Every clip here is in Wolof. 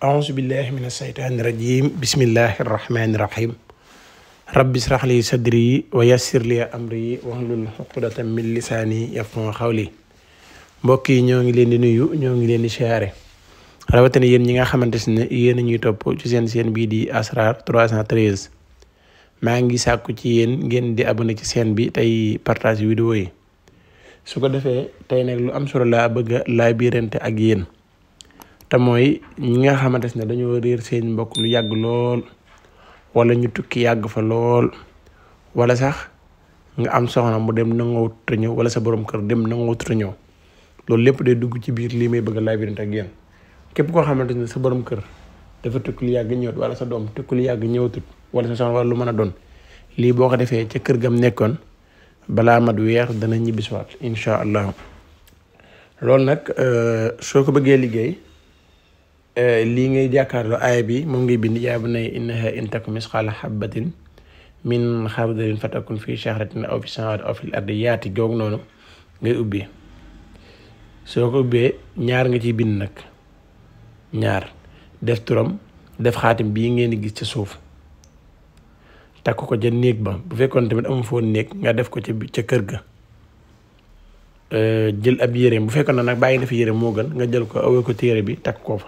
أعوذ بالله من الشيطان الرجيم بسم الله الرحمن الرحيم رب اشرح لي صدري ويسر لي أمري واحلل عقدة من لساني يفقهوا قولي mbokk yi ñoo ngi leen di nuyu ñoo ngi leen di siyaare rawatina yéen ñi nga xamante ne yéen a ñuy topp ci seen bii di Asrar 313 maa ngi sàkku ci yéen ngeen di abonné ci seen bi tey partage vidéo yi su ko defee tey nag lu am solo laa bëgg a laabirante ak yéen te mooy ñi nga xamante ne dañoo réer seen mbokk lu yàgg lool wala ñu tukki yàgg fa lool wala sax nga am soxna mu dem nanguwut a ñëw wala sa borom kër dem nanguwut a ñëw loolu lépp day dugg ci biir lii may bëgg a laabirante ak yéen képp koo xamante ne sa borom kër dafa tukki lu yàgg ñëwut wala sa doom tukki lu yàgg ñëwatut wala sa soxna wala lu mën a doon lii boo ko defee ca kër gam nekkoon balaa mat weer dana ñibbisiwaat incha allah loolu nag soo ko bëggee liggéey lii ngay jàkkaarloo aaya bi moom ngay bind yaa bunayya innahaa in taku misqaala habbatin min xardalin fatakun fi shahratin aw fi samaawaati aw fil ardi yaati googu noonu ngay ubbi soo ko ubbee ñaar nga ciy bind nag ñaar def turam def xaatim bii ngeen di gis ca suuf takk ko ca néeg ba bu fekkoon tamit amu foon néeg nga def ko ca kër ga jël ab yére bu fekkoon nag bàyyi na fi yére moo gën nga jël ko awee ko téere bi takk ko fa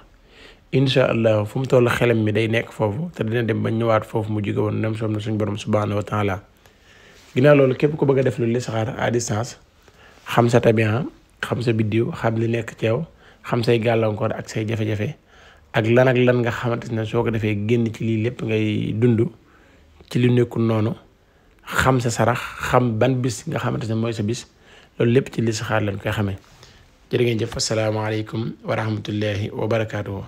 incha allah fu mu toll xelam mi day nekk foofu te dina dem ba ñëwaat foofu mu jóge woon dem soom na suñu borom subhanahu wa taala ginnaaw loolu képp ko bëgg a def lu listixaar à distance xam sa tabian xam sa biddiw xam li nekk ci yow xam say gàllankoor ak say jafe-jafe ak lan nga xamante ne soo ko defee génn ci lii lépp ngay dund ci lu nekkul noonu xam sa sarax xam ban bis nga xamante ne mooy sa bis loolu lépp ci listixaar lañ koy xamee jërë ngeen jëf asalaamaaleykum wa rahmatullahi wa barakaatuhu